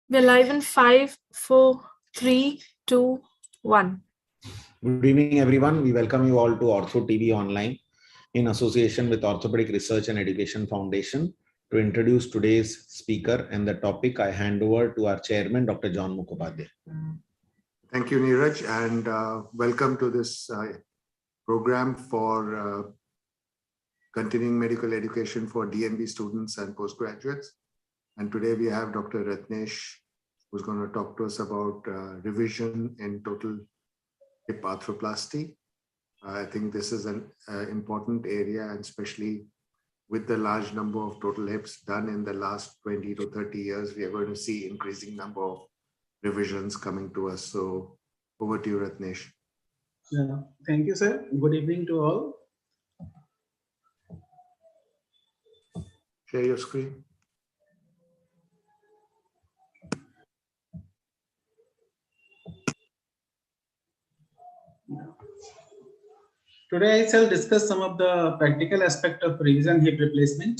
We're live in 5, 4, 3, 2, 1. Good evening, everyone. We welcome you all to Ortho TV Online in association with Orthopedic Research and Education Foundation. To introduce today's speaker and the topic, I hand over to our chairman, Dr. John Mukhopadhyay. Thank you, Neeraj, and welcome to this program for continuing medical education for DNB students and postgraduates. And today we have Dr. Ratnesh, who's going to talk to us about revision in total hip arthroplasty. I think this is an important area, and especially with the large number of total hips done in the last 20 to 30 years, we are going to see increasing number of revisions coming to us. So over to you, Ratnesh. Thank you, sir. Good evening to all. Share your screen. Today I shall discuss some of the practical aspects of revision hip replacement.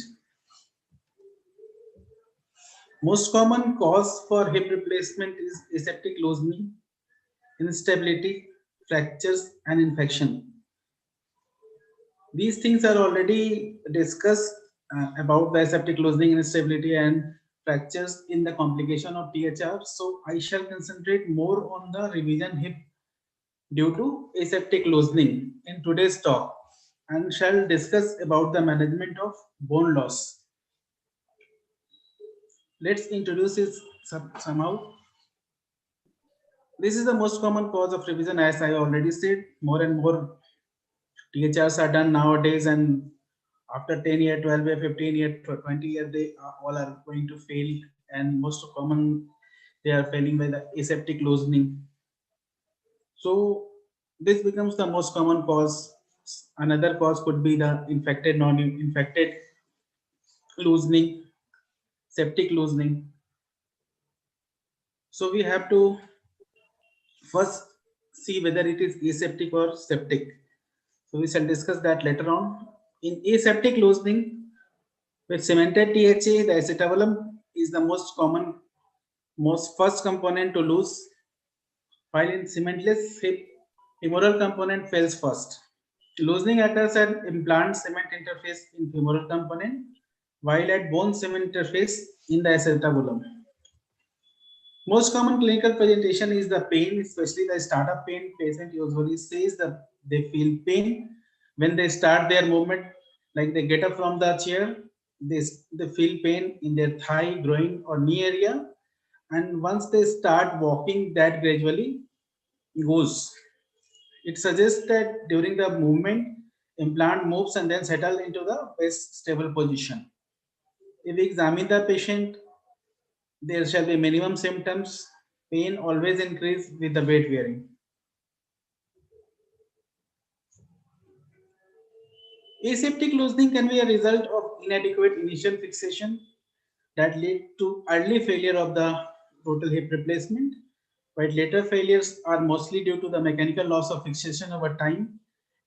Most common cause for hip replacement is aseptic loosening, instability, fractures, and infection. These things are already discussed about the aseptic loosening, instability, and fractures in the complication of THR. So I shall concentrate more on the revision hip due to aseptic loosening in today's talk, and shall discuss about the management of bone loss. Let's introduce it somehow. This is the most common cause of revision, as I already said. More and more THRs are done nowadays, and after 10 years, 12 years, 15 years, 20 years, they all are going to fail, and most common they are failing by the aseptic loosening. So this becomes the most common cause. Another cause could be the infected, non-infected loosening, septic loosening. So we have to first see whether it is aseptic or septic. So we shall discuss that later on. In aseptic loosening, with cemented THA, the acetabulum is the most common, most first component to lose, while in cementless hip, femoral component fails first. Loosening occurs at implant cement interface in femoral component, while at bone cement interface in the acetabulum. Most common clinical presentation is the pain, especially the startup pain. Patient usually says that they feel pain when they start their movement, like they get up from the chair, they feel pain in their thigh, groin, or knee area, and once they start walking, that gradually goes. It suggests that during the movement, implant moves and then settle into the best stable position. If we examine the patient, there shall be minimum symptoms. Pain always increase with the weight bearing. Aseptic loosening can be a result of inadequate initial fixation that lead to early failure of the total hip replacement, while later failures are mostly due to the mechanical loss of fixation over time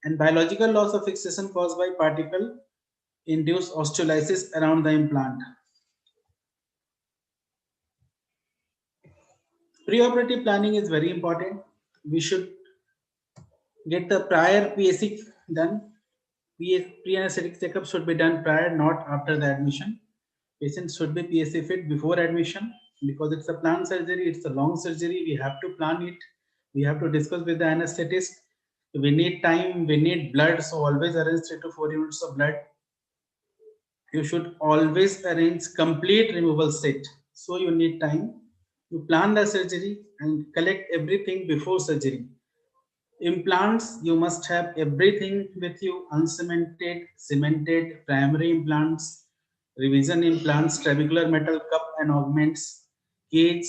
and biological loss of fixation caused by particle induced osteolysis around the implant. Preoperative planning is very important. We should get the prior PSC done. Pre-anesthetic checkup should be done prior, not after the admission. Patients should be PSC fit before admission, because it's a planned surgery, it's a long surgery. We have to plan it. We have to discuss with the anesthetist. We need time, we need blood, so always arrange 3 to 4 units of blood. You should always arrange complete removal set. So you need time. You plan the surgery and collect everything before surgery. Implants, you must have everything with you: uncemented, cemented, primary implants, revision implants, trabecular metal cup and augments, cage.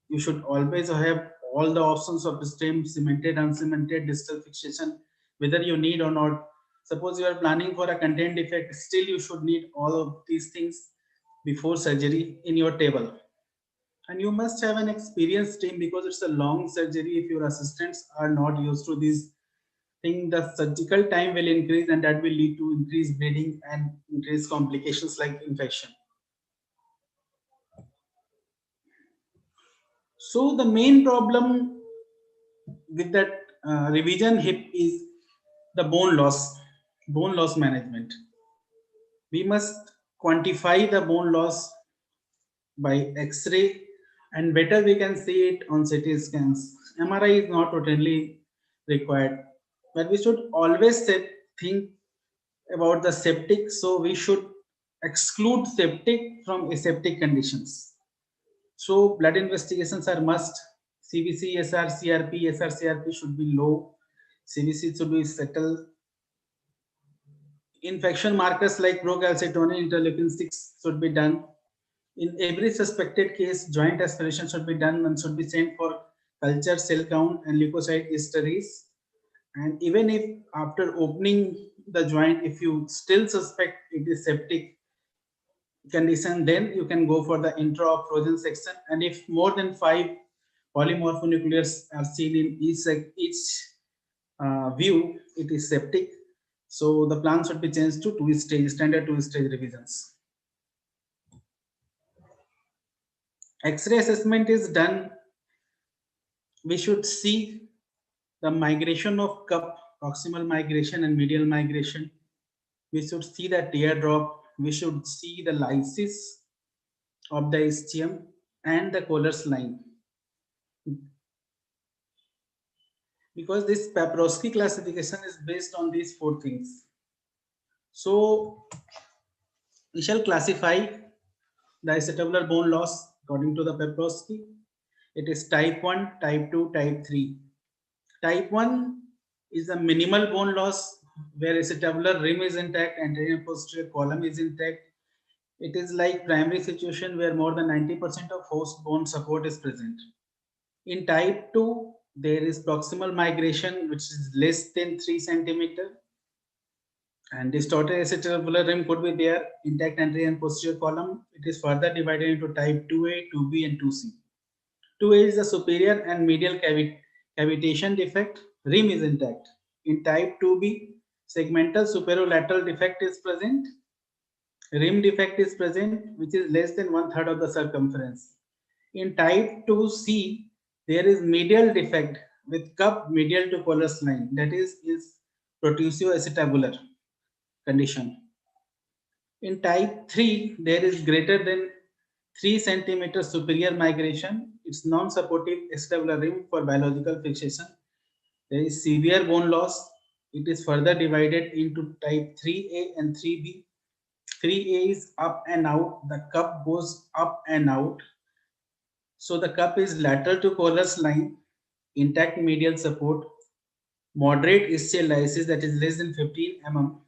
You should always have all the options of stem, cemented, uncemented, distal fixation, whether you need or not. Suppose you are planning for a content defect, still you should need all of these things before surgery in your table. And you must have an experienced team, because it's a long surgery. If your assistants are not used to this thing, the surgical time will increase, and that will lead to increased bleeding and increased complications like infection. So the main problem with that revision hip is the bone loss management. We must quantify the bone loss by X-ray, and better we can see it on CT scans. MRI is not routinely required, but we should always think about the septic, so we should exclude septic from aseptic conditions. So blood investigations are must. CBC, SRCRP, SRCRP should be low. CBC should be settled. Infection markers like procalcitonin, interleukin 6 should be done. In every suspected case, joint aspiration should be done and should be sent for culture, cell count, and leukocyte histories. And even if after opening the joint, if you still suspect it is septic condition, then you can go for the intra frozen section. And if more than 5 polymorphonuclears are seen in each view, it is septic. So the plan should be changed to standard 2-stage revisions. X-ray assessment is done. We should see the migration of cup, proximal migration and medial migration. We should see the teardrop. We should see the lysis of the ischium and the Kohler's line. Because this Paprosky classification is based on these 4 things. So we shall classify the acetabular bone loss according to the Paprosky. It is type 1, type 2, type 3. Type 1 is a minimal bone loss where acetabular rim is intact and anterior and posterior column is intact. It is like primary situation where more than 90% of host bone support is present. In type 2, there is proximal migration which is less than 3 centimeter, and distorted acetabular rim could be there, intact anterior and posterior column. It is further divided into type 2A, 2B, and 2C. 2A is the superior and medial cavitation defect, rim is intact. In type 2B, segmental superolateral defect is present, rim defect is present, which is less than 1/3 of the circumference. In type 2C, there is medial defect with cup medial to Kohler's line, that is protusioacetabular condition. In type 3, there is greater than 3 centimeter superior migration. It's non-supportive acetabular rim for biological fixation. There is severe bone loss. It is further divided into type 3A and 3B. 3A is up and out. The cup goes up and out. So the cup is lateral to Kohler's line, intact medial support, moderate ischial lysis that is less than 15 mm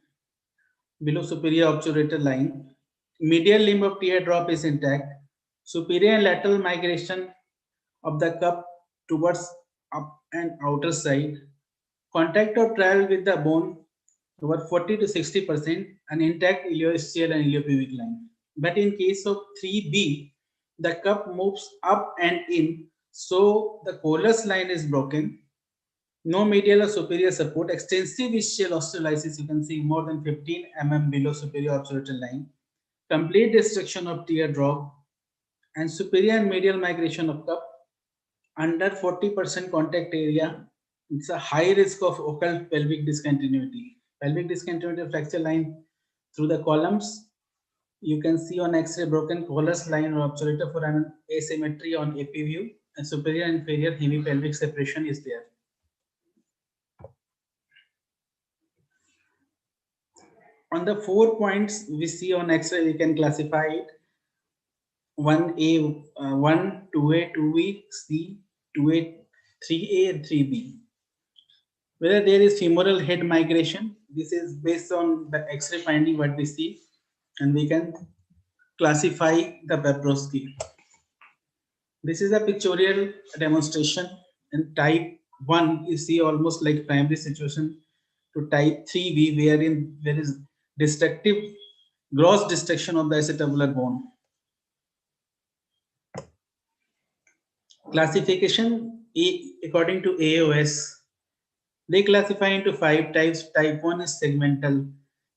below superior obturator line. Medial limb of teardrop is intact. Superior and lateral migration of the cup towards up and outer side. Contact of travel with the bone over 40 to 60%, an intact ilioischial and iliopubic line. But in case of 3B, the cup moves up and in, so the Kohler's line is broken. No medial or superior support, extensive ischial osteolysis, you can see more than 15 mm below superior obturator line, complete destruction of teardrop, and superior and medial migration of cup under 40% contact area. It's a high risk of occult pelvic discontinuity. Pelvic discontinuity fracture line through the columns. You can see on X-ray broken Kohler's line or obturator for an asymmetry on AP view, and superior and inferior hemipelvic separation is there. On the 4 points we see on X-ray, we can classify it 1A, 1, 2A, 2B, C, 2A, 3A, and 3B. Whether there is femoral head migration, this is based on the X-ray finding what we see, and we can classify the Paprosky. This is a pictorial demonstration. In type 1, you see almost like primary situation to type 3B, wherein there is destructive, gross destruction of the acetabular bone. Classification according to AOS. They classify into 5 types. Type 1 is segmental,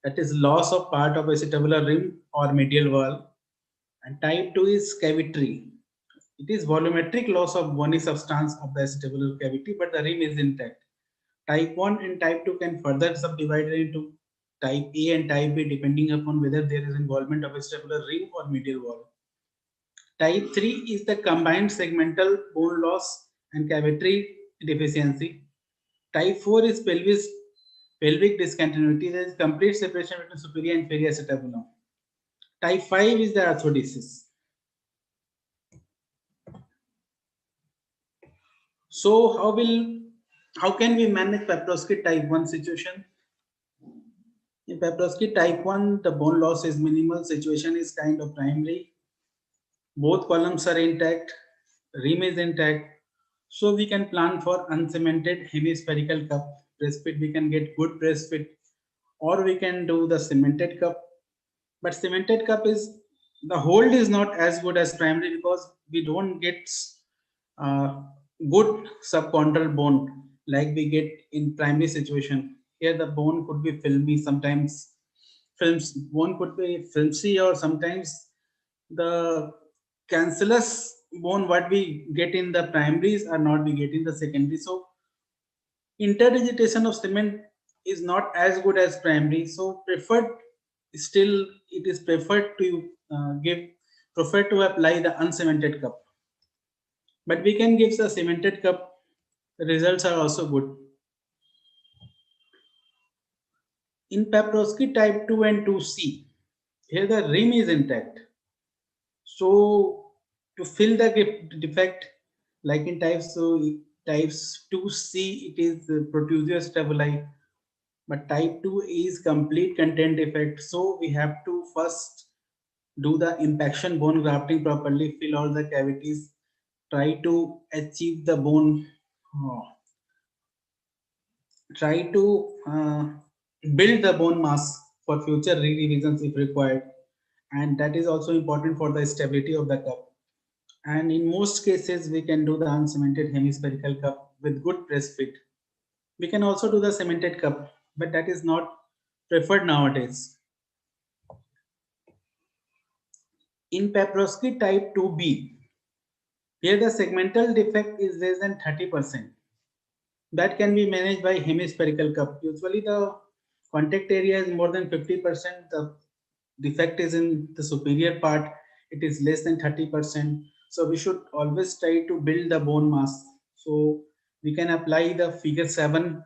that is loss of part of acetabular rim or medial wall. And type 2 is cavitary, It is volumetric loss of bony substance of the acetabular cavity, but the rim is intact. Type 1 and type 2 can further subdivide into type A and type B depending upon whether there is involvement of acetabular rim or medial wall. Type 3 is the combined segmental bone loss and cavitary deficiency. Type 4 is pelvic discontinuity, there is complete separation between superior and inferior acetabulum. Type 5 is the arthrodesis. So how can we manage Peprosky type 1 situation? In Peprosky type 1, the bone loss is minimal, situation is kind of primary. Both columns are intact, rim is intact. So we can plan for uncemented hemispherical cup press fit. We can get good press fit, or we can do the cemented cup. But cemented cup is, the hold is not as good as primary because we don't get good subchondral bone like we get in primary situation. Here the bone could be filmy, sometimes bone could be filmy, or sometimes the cancellous bone what we get in the primaries are not we get in the secondary. So interdigitation of cement is not as good as primary. So preferred, still it is preferred to preferred to apply the uncemented cup. But we can give the cemented cup. The results are also good. In Peprosky type 2 and 2C, here the rim is intact. So to fill the defect, like in types 2C, it is protusia stabili, but type 2 is complete content defect. So we have to first do the impaction bone grafting properly, fill all the cavities, try to achieve the bone, try to build the bone mass for future revisions if required. And that is also important for the stability of the cup. And in most cases, we can do the uncemented hemispherical cup with good press fit. We can also do the cemented cup, but that is not preferred nowadays. In Peprosky type 2B, here the segmental defect is less than 30%. That can be managed by hemispherical cup. Usually the contact area is more than 50%. The defect is in the superior part. It is less than 30%. So we should always try to build the bone mass. So we can apply the figure 7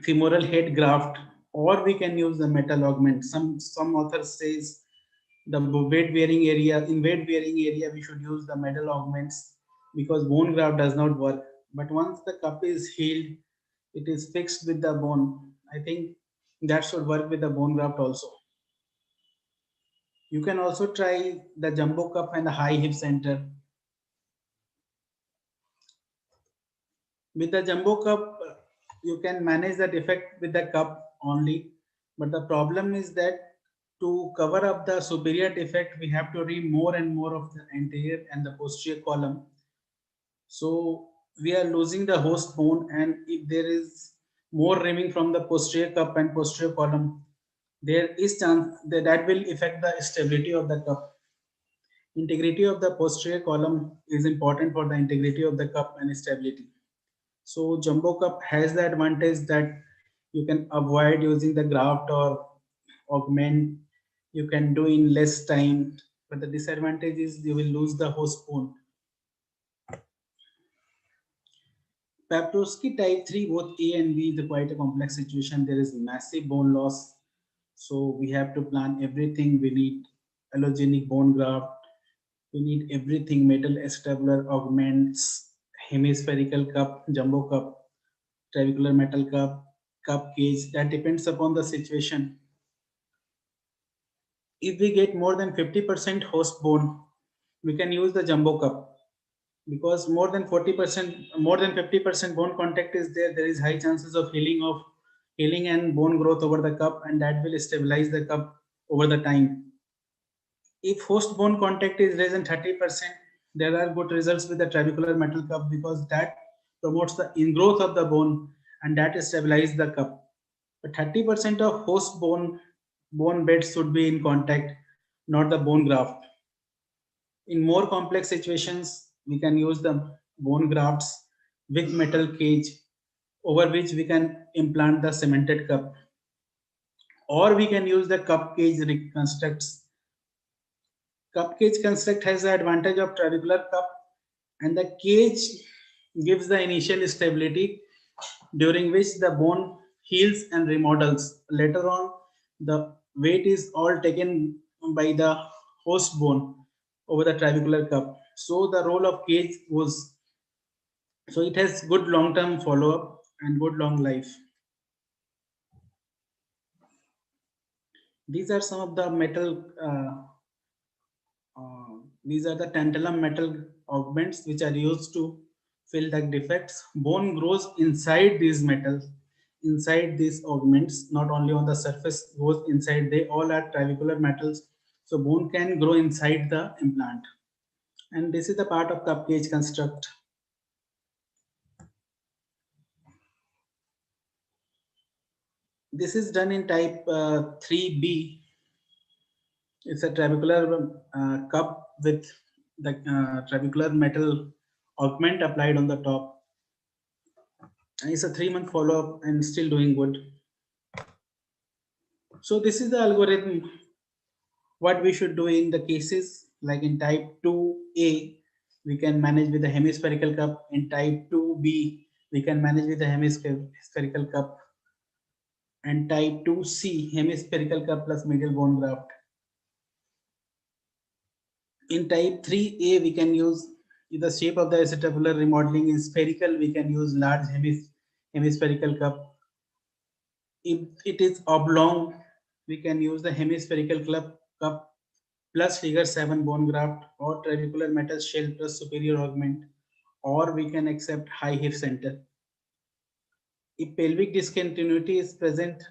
femoral head graft, or we can use the metal augment. Some authors says the weight bearing area, in weight bearing area we should use the metal augments because bone graft does not work. But once the cup is healed, it is fixed with the bone. I think that should work with the bone graft also. You can also try the jumbo cup and the high hip center. With the jumbo cup, you can manage the defect with the cup only. But the problem is that to cover up the superior defect, we have to remove more and more of the anterior and the posterior column. So we are losing the host bone, and if there is more rimming from the posterior cup and posterior column, there is chance that will affect the stability of the cup. Integrity of the posterior column is important for the integrity of the cup and stability. So jumbo cup has the advantage that you can avoid using the graft or augment. You can do in less time, but the disadvantage is you will lose the host bone. Peprosky type 3, both A and B, is quite a complex situation. There is massive bone loss. So we have to plan everything. We need allogenic bone graft. We need everything, metal acetabular augments, hemispherical cup, jumbo cup, trabecular metal cup, cup cage. That depends upon the situation. If we get more than 50% host bone, we can use the jumbo cup. Because more than 40%, more than 50% bone contact is there, there is high chances of healing and bone growth over the cup, and that will stabilize the cup over the time. If host bone contact is less than 30%, there are good results with the trabecular metal cup because that promotes the ingrowth of the bone and that stabilizes the cup. But 30% of host bone beds should be in contact, not the bone graft. In more complex situations, we can use the bone grafts with metal cage over which we can implant the cemented cup, or we can use the cup cage reconstructs. Cup cage construct has the advantage of trabecular cup, and the cage gives the initial stability during which the bone heals and remodels. Later on, the weight is all taken by the host bone over the trabecular cup. So the role of cage was, so it has good long-term follow-up and good long life. These are some of the metal. These are the tantalum metal augments which are used to fill the defects. Bone grows inside these metals, inside these augments, not only on the surface, goes inside. They all are trabecular metals. So bone can grow inside the implant. And this is the part of cup cage construct. This is done in type 3B. It's a trabecular cup with the trabecular metal augment applied on the top. And it's a 3-month follow-up and still doing good. So this is the algorithm. What we should do in the cases like in type 2A, we can manage with the hemispherical cup. In type 2B, we can manage with the hemispherical cup. And type 2C, hemispherical cup plus medial bone graft. In type 3A, we can use, if the shape of the acetabular remodeling is spherical, we can use large hemispherical cup. If it is oblong, we can use the hemispherical cup plus figure 7 bone graft or trabecular metal shell plus superior augment, or we can accept high hip center. If pelvic discontinuity is present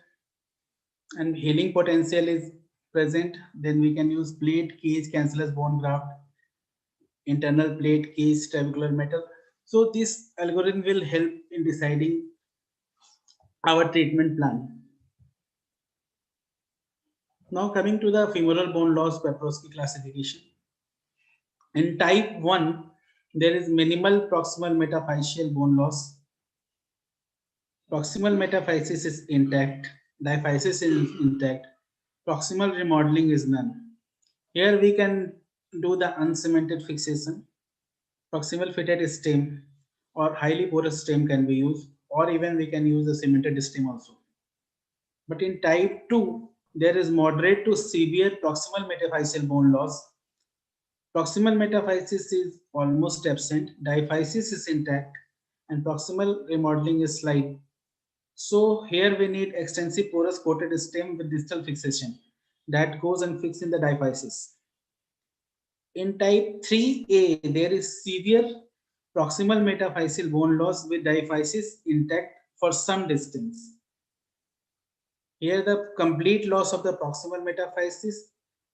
and healing potential is present, then we can use plate cage cancellous bone graft, internal plate cage trabecular metal. So this algorithm will help in deciding our treatment plan. Now coming to the femoral bone loss Paprosky classification. In type 1, there is minimal proximal metaphyseal bone loss. Proximal metaphysis is intact. Diaphysis is intact. Proximal remodeling is none. Here we can do the uncemented fixation. Proximal fitted stem or highly porous stem can be used, or even we can use the cemented stem also. But in type 2, there is moderate to severe proximal metaphyseal bone loss. Proximal metaphysis is almost absent, diaphysis is intact, and proximal remodeling is slight. So here we need extensive porous coated stem with distal fixation that goes and fixes in the diaphysis. In type 3A, there is severe proximal metaphyseal bone loss with diaphysis intact for some distance. Here the complete loss of the proximal metaphysis,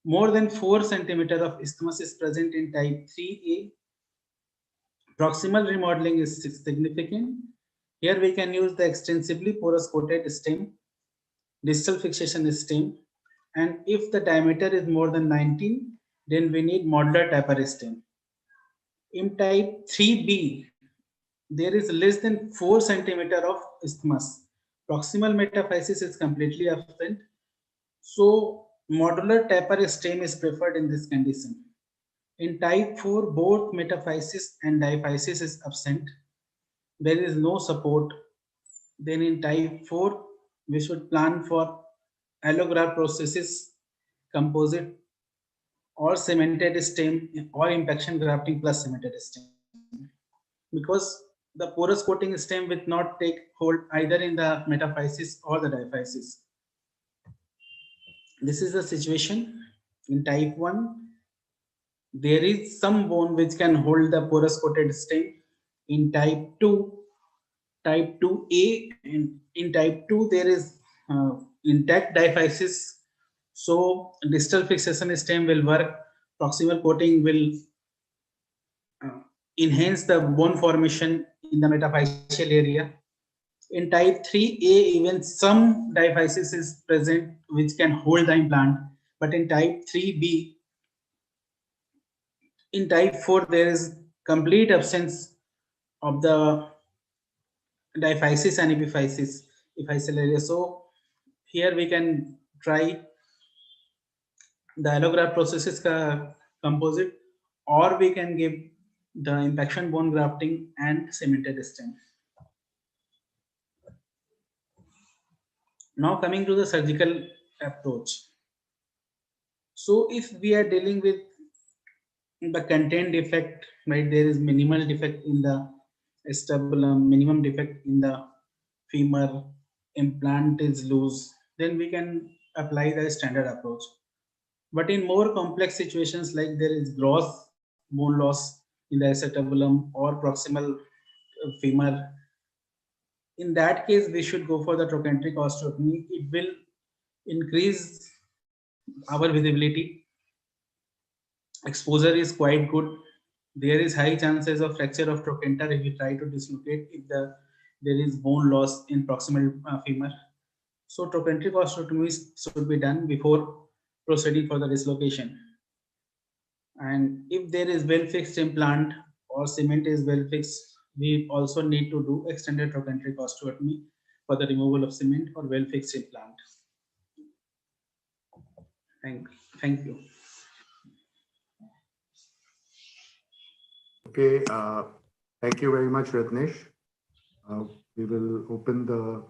more than 4 cm of isthmus is present in type 3A. Proximal remodeling is significant. Here we can use the extensively porous coated stem, distal fixation stem, and if the diameter is more than 19, then we need modular taper stem. In type 3B, there is less than 4 cm of isthmus. Proximal metaphysis is completely absent. So modular taper stem is preferred in this condition. In type 4, both metaphysis and diaphysis is absent. There is no support. Then in type 4, we should plan for allograft processes, composite or cemented stem or impaction grafting plus cemented stem. Because the porous coating stem will not take hold either in the metaphysis or the diaphysis. This is the situation. In type 1, there is some bone which can hold the porous coated stem. In type 2, type 2A, in type 2, there is intact diaphysis. So distal fixation stem will work. Proximal coating will enhance the bone formation in the metaphyseal area. In type 3A, even some diaphysis is present which can hold the implant. But in type 3B, In type 4, there is complete absence of the diaphysis and epiphysis, epiphyseal area. So here we can try the allograft processes composite, or we can give the impaction bone grafting and cemented stem. Now coming to the surgical approach. So if we are dealing with the content defect, right, there is minimal defect in the sternum, minimum defect in the femur, implant is loose, then we can apply the standard approach. But in more complex situations, like there is gross bone loss in the acetabulum or proximal femur, in that case, we should go for the trochanteric osteotomy. It will increase our visibility. Exposure is quite good. There is high chances of fracture of trochanter if we try to dislocate if there is bone loss in proximal femur. So trochanteric osteotomy should be done before proceeding for the dislocation. And if there is well fixed implant or cement is well fixed, we also need to do extended trochanteric osteotomy for the removal of cement or well fixed implant. Thank you. Okay, thank you very much, Ratnesh. We will open the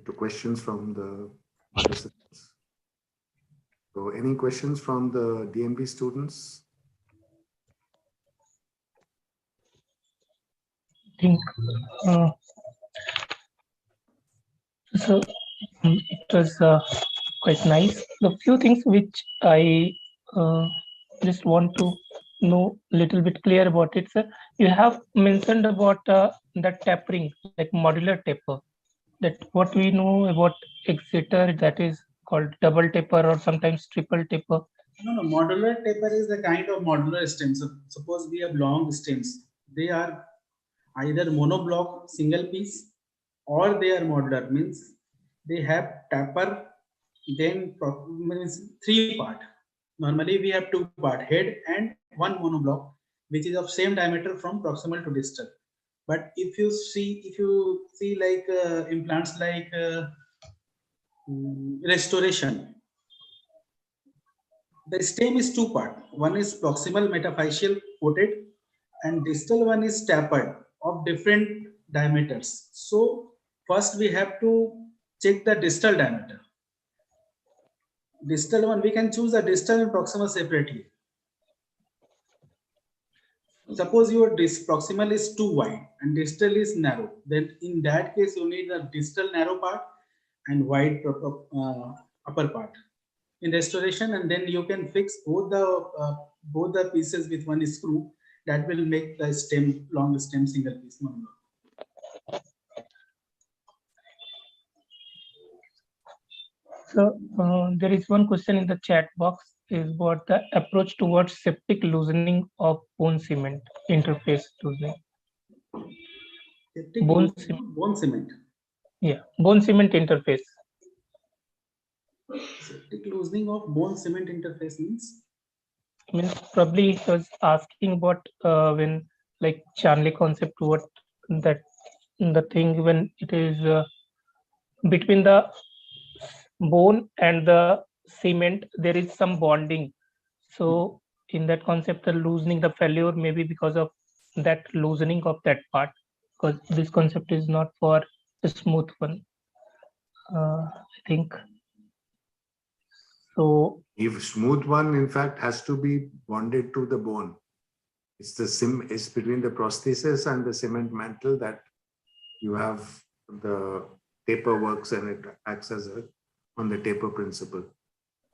to questions from the participants. So any questions from the DNB students? Think so. It was quite nice. The few things which I just want to know a little bit clear about it, sir. You have mentioned about the tapering, like modular taper. That what we know about Exeter, that is called double taper or sometimes triple taper. No, modular taper is the kind of modular stems. So suppose we have long stems, they are either monoblock single piece or they are modular, means they have taper, then means 3 part. Normally we have 2 part, head and 1 monoblock, which is of same diameter from proximal to distal. But if you see like implants like restoration, the stem is 2 part. One is proximal metaphyseal coated and distal one is tapered of different diameters. So first we have to check the distal diameter. Distal one, we can choose the distal and proximal separately. Suppose your proximal is too wide and distal is narrow, then in that case you need the distal narrow part and wide upper part in restoration, and then you can fix both the pieces with one screw. That will make the stem long stem single piece monomer. So there is one question in the chat box is about the approach towards septic loosening of bone cement interface loosening. Bone cement. Yeah, bone cement interface. Septic loosening of bone cement interface means probably he was asking about when like Charlie concept, what that the thing when it is between the bone and the cement there is some bonding. So in that concept, the loosening, the failure maybe because of that loosening of that part, because this concept is not for a smooth one. I think so. If smooth one, in fact, has to be bonded to the bone. It's it's between the prosthesis and the cement mantle that you have the taper works, and it acts as on the taper principle.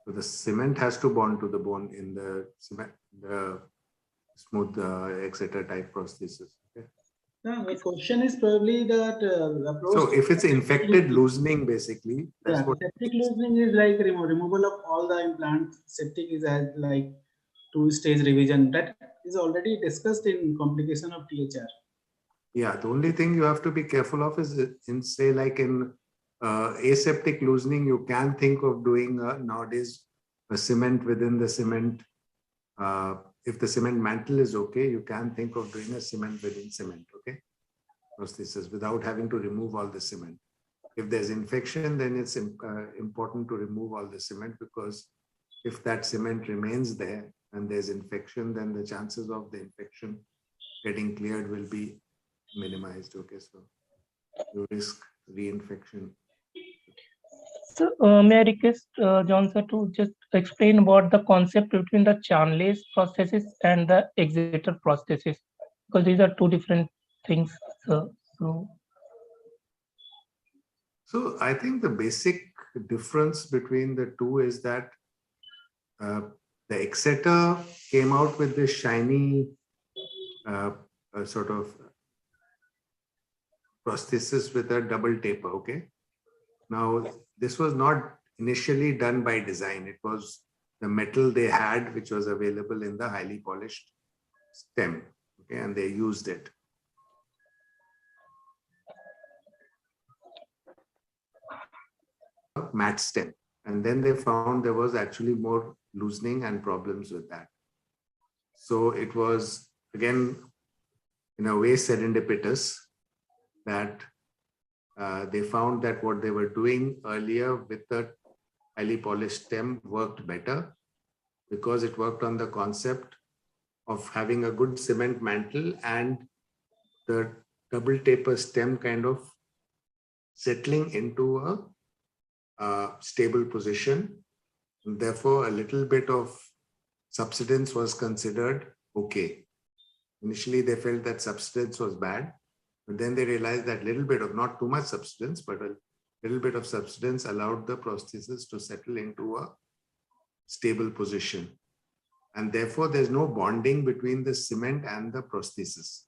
So the cement has to bond to the bone in the cement, the smooth Exeter type prosthesis. Okay? Yeah, the question is probably that approach. So if it's infected loosening, basically, that's what septic loosening is like removal of all the implants. Septic is as like 2-stage revision that is already discussed in complication of THR. Yeah, the only thing you have to be careful of is in say like in aseptic loosening, you can think of doing nowadays a cement within the cement if the cement mantle is okay, you can think of doing a cement within cement, okay, prosthesis without having to remove all the cement. If there's infection, then it's important to remove all the cement, because if that cement remains there and there's infection, then the chances of the infection getting cleared will be minimized. Okay, so you risk reinfection. So, may I request John sir to just explain about the concept between the Chanley's prosthesis and the Exeter prosthesis, because these are two different things. So I think the basic difference between the two is that the Exeter came out with this shiny sort of prosthesis with a double taper. Okay. Now, this was not initially done by design. It was the metal they had, which was available in the highly polished stem. Okay, and they used it. Matte stem. And then they found there was actually more loosening and problems with that. So it was, again, in a way, serendipitous that they found that what they were doing earlier with the highly polished stem worked better, because it worked on the concept of having a good cement mantle and the double taper stem kind of settling into a stable position. And therefore, a little bit of subsidence was considered okay. Initially, they felt that subsidence was bad, but then they realized that little bit of, not too much subsidence, but a little bit of subsidence allowed the prosthesis to settle into a stable position. And therefore, there's no bonding between the cement and the prosthesis.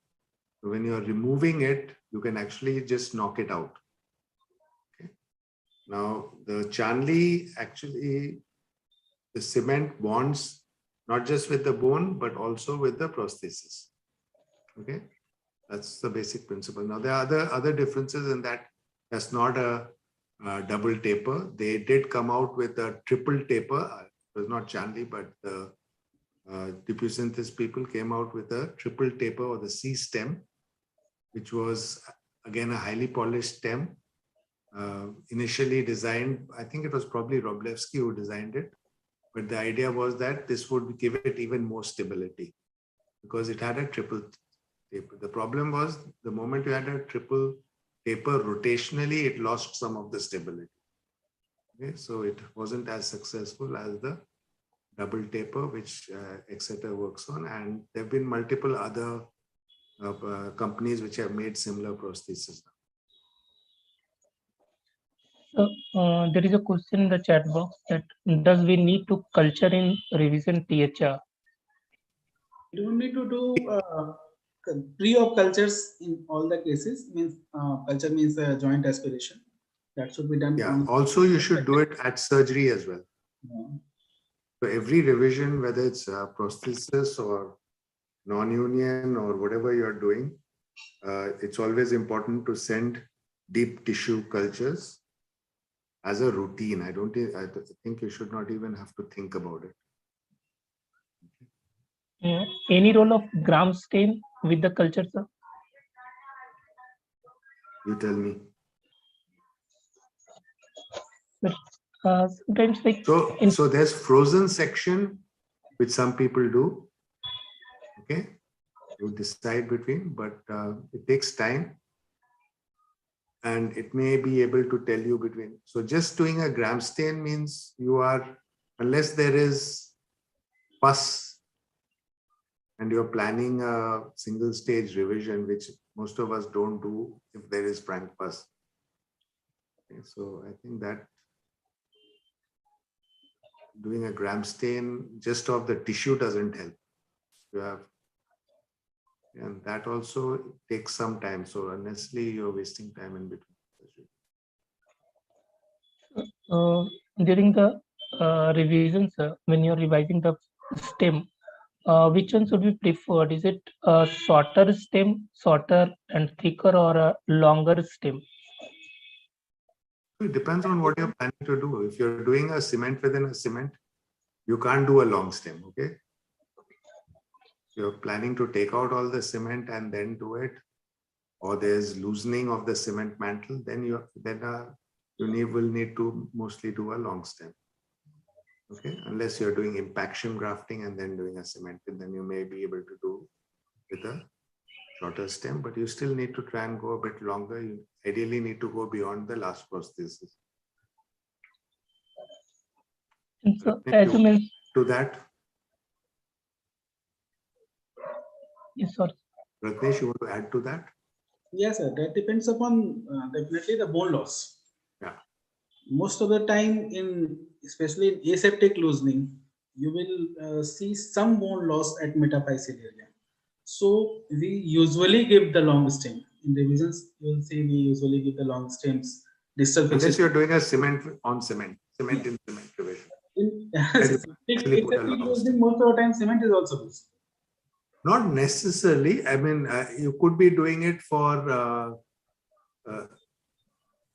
So when you're removing it, you can actually just knock it out. Okay. Now, the Chanley, actually, the cement bonds not just with the bone, but also with the prosthesis. Okay. That's the basic principle. Now, there are other differences in that. That's not a double taper. They did come out with a triple taper. It was not Chanley, but the Dupuytren's people came out with a triple taper, or the C stem, which was again a highly polished stem. Initially designed, I think it was probably Wroblewski who designed it, but the idea was that this would give it even more stability because it had a triple taper. The problem was the moment you had a triple taper rotationally, it lost some of the stability. Okay, so it wasn't as successful as the double taper, which Exeter works on, and there have been multiple other companies which have made similar prostheses. So there is a question in the chat box that does we need to culture in revision THR? You don't need to do pre-op cultures in all the cases. Means culture means joint aspiration. That should be done. Yeah. Also, you should do it at surgery as well. Yeah. So every revision, whether it's prosthesis or non-union or whatever you're doing, it's always important to send deep tissue cultures as a routine. I think you should not even have to think about it. Any role of gram stain with the culture, sir? You tell me. Sometimes like so there's frozen section, which some people do. Okay, you decide between, but it takes time. And it may be able to tell you between. So just doing a gram stain means you are, unless there is pus and you're planning a single stage revision, which most of us don't do if there is frank pus. Okay, so I think that doing a gram stain just of the tissue doesn't help. You have, and that also takes some time. So honestly, you're wasting time in between. During the revisions, when you're revising the stem, which one should be preferred? Is it a shorter stem, shorter and thicker, or a longer stem? It depends on what you're planning to do. If you're doing a cement within a cement, you can't do a long stem, okay? you're planning to take out all the cement and then do it, or there's loosening of the cement mantle, then you will need to mostly do a long stem. Okay, unless you're doing impaction grafting and then doing a cement, and then you may be able to do with a shorter stem, but you still need to try and go a bit longer. You ideally need to go beyond the last prosthesis. And so, as you mentioned, To that, yes, sorry. Ratnesh, you want to add to that? Yes, sir. That depends upon definitely the bone loss. Yeah. Most of the time, especially in aseptic loosening, you will see some bone loss at metaphyseal area. So we usually give the long stem. In revisions, you will see we usually give the long stems. Distal Unless fixation. you're doing a cement on cement, cement in cement revision. In Aseptic loosening, most of the time cement is also used. Not necessarily. I mean, you could be doing it for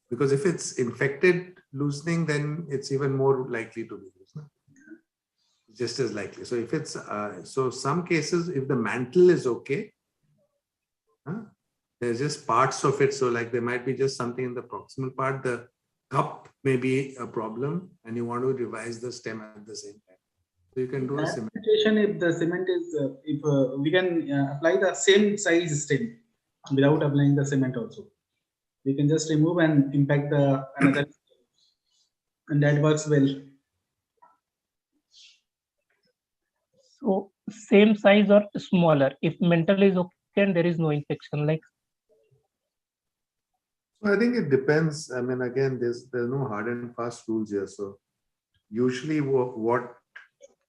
because if it's infected loosening, then it's even more likely to be loose. No? Just as likely. So if it's so some cases, if the mantle is okay, there's just parts of it. So like there might be just something in the proximal part. The cup may be a problem, and you want to revise the stem at the same time. So you can do a cement. Situation if the cement is if we can apply the same size stem without applying the cement also. We can just remove and impact the another, and that works well. So same size or smaller. If mental is okay and there is no infection, like. So I think it depends. I mean, again, there's no hard and fast rules here. So usually what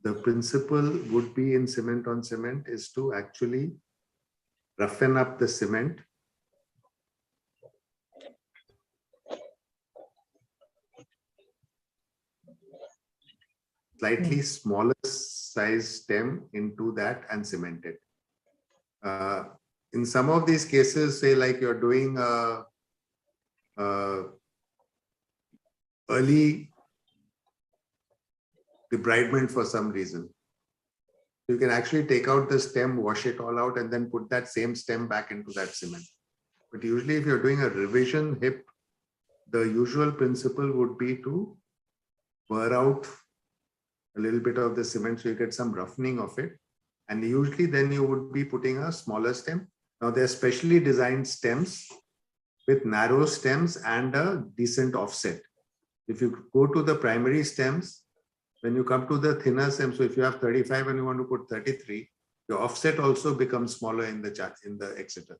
the principle would be in cement on cement is to actually roughen up the cement. Slightly smaller size stem into that and cement it. In some of these cases, say like you're doing early debridement for some reason. You can actually take out the stem, wash it all out, and then put that same stem back into that cement. But usually if you're doing a revision hip, the usual principle would be to burr out a little bit of the cement so you get some roughening of it. And usually then you would be putting a smaller stem. Now they're specially designed stems with narrow stems and a decent offset. If you go to the primary stems, when you come to the thinner stem, so if you have 35 and you want to put 33, your offset also becomes smaller in the Exeter.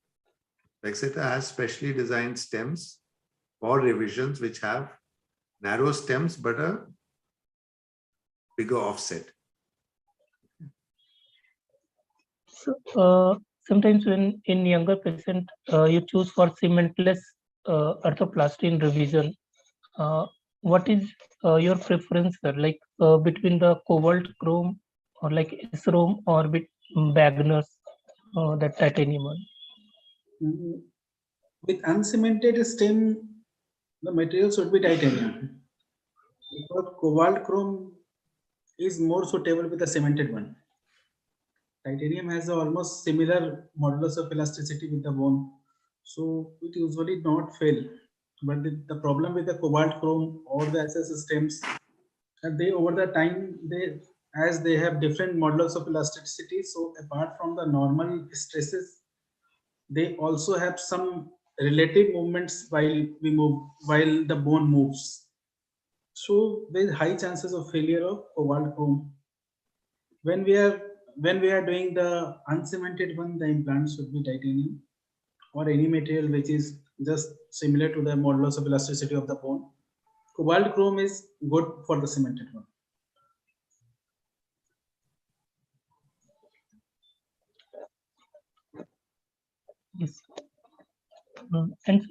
The Exeter has specially designed stems for revisions which have narrow stems but a bigger offset. So sometimes when in younger patient you choose for cementless arthroplasty in revision, what is your preference, sir? Like between the cobalt chrome or like Isrom or with Wagner's that titanium one? With uncemented stem, the material should be titanium. Because cobalt chrome is more suitable with the cemented one. Titanium has almost similar modulus of elasticity with the bone, so it usually not fail. But the problem with the cobalt chrome or the SS stems, and they over the time they have different modulus of elasticity. So apart from the normal stresses, they also have some relative movements while the bone moves. So there's high chances of failure of cobalt chrome. When we are doing the uncemented one, the implant should be titanium or any material which is just similar to the modulus of elasticity of the bone. Cobalt chrome is good for the cemented one. Yes. And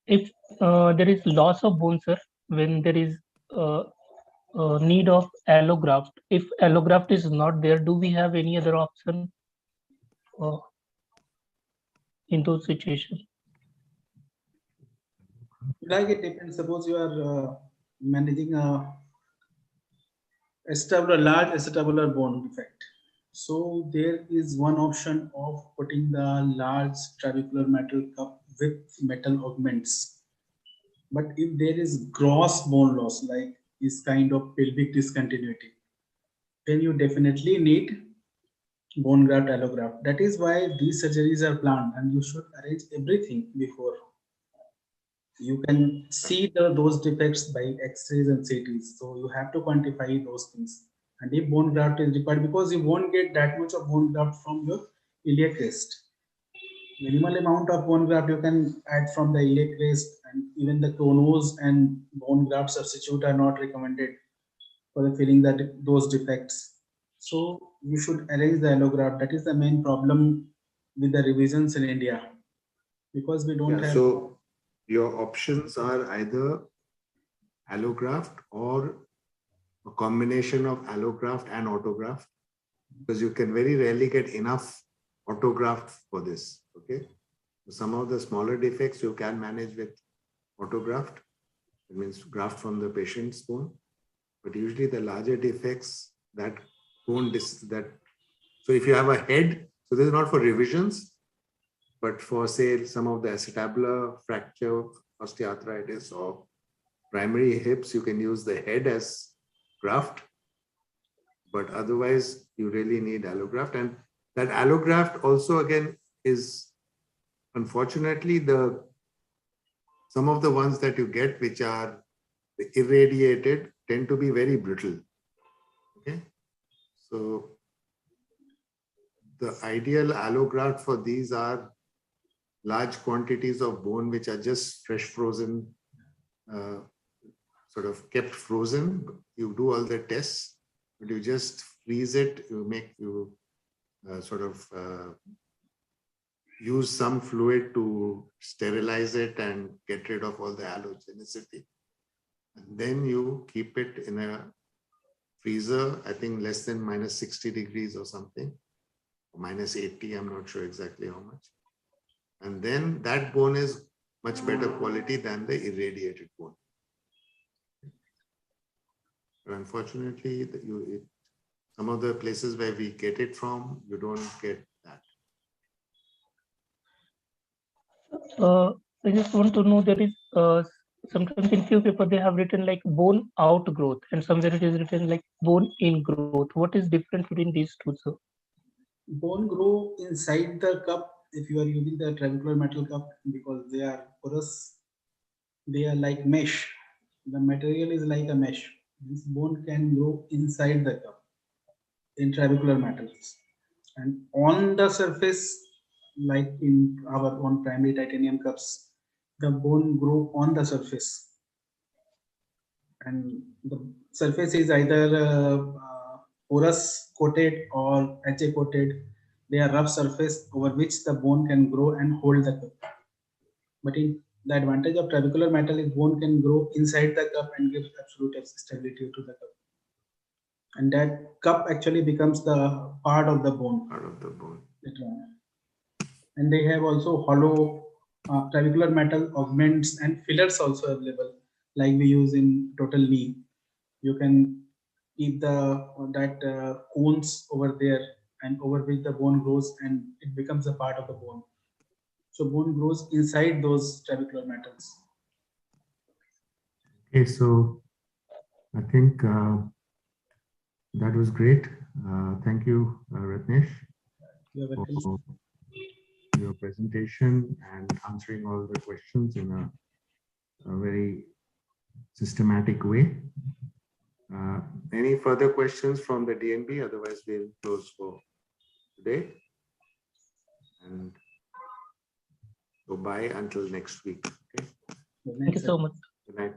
if there is loss of bone, sir, when there is need of allograft, if allograft is not there, do we have any other option in those situations? Like it depends. Suppose you are managing a large acetabular bone defect. So there is one option of putting the large trabecular metal cup with metal augments. But if there is gross bone loss, like is kind of pelvic discontinuity, then you definitely need bone graft allograft. That is why these surgeries are planned, and you should arrange everything before. You can see those defects by X-rays and CTs. So you have to quantify those things. And if bone graft is required, because you won't get that much of bone graft from your iliac crest. Minimal amount of bone graft you can add from the iliac crest, and even the chronos and bone graft substitute are not recommended for the filling those defects. So you should arrange the allograft. That is the main problem with the revisions in India, because we don't have. So your options are either allograft or a combination of allograft and autograft, because you can very rarely get enough autograft for this. Okay, some of the smaller defects you can manage with autograft. It means graft from the patient's bone, but usually the larger defects that bone so if you have a head, so this is not for revisions, but for say some of the acetabular fracture, osteoarthritis, or primary hips, you can use the head as graft, but otherwise you really need allograft. And that allograft also again is unfortunately some of the ones that you get which are irradiated tend to be very brittle. Okay, so the ideal allograft for these are large quantities of bone which are just fresh frozen, sort of kept frozen. You do all the tests, but you just freeze it. You use some fluid to sterilize it and get rid of all the allogenicity. And then you keep it in a freezer, I think less than -60 degrees or something, or -80, I'm not sure exactly how much. And then that bone is much better quality than the irradiated bone. But unfortunately, some of the places where we get it from, you don't get that. I just want to know, there is sometimes in few people they have written like bone outgrowth, and somewhere it is written like bone ingrowth. What is different between these two, sir? Bone grow inside the cup if you are using the trabecular metal cup, because they are porous. They are like mesh. The material is like a mesh. This bone can grow inside the cup in trabecular metals, and on the surface, like in our own primary titanium cups, the bone grow on the surface, and the surface is either porous coated or HA coated. They are rough surface over which the bone can grow and hold the cup. But the advantage of trabecular metal is bone can grow inside the cup and give absolute stability to the cup. And that cup actually becomes the part of the bone. Part of the bone. And they have also hollow trabecular metal augments and fillers also available, like we use in total knee. You can keep that cones over there, and over which the bone grows and it becomes a part of the bone. So bone grows inside those trabecular metals. Okay, so I think that was great. Thank you, Ratnesh, for your presentation and answering all the questions in a very systematic way. Any further questions from the DNB? Otherwise, we'll close for today. And goodbye until next week. Okay. Thank you so much. Good night.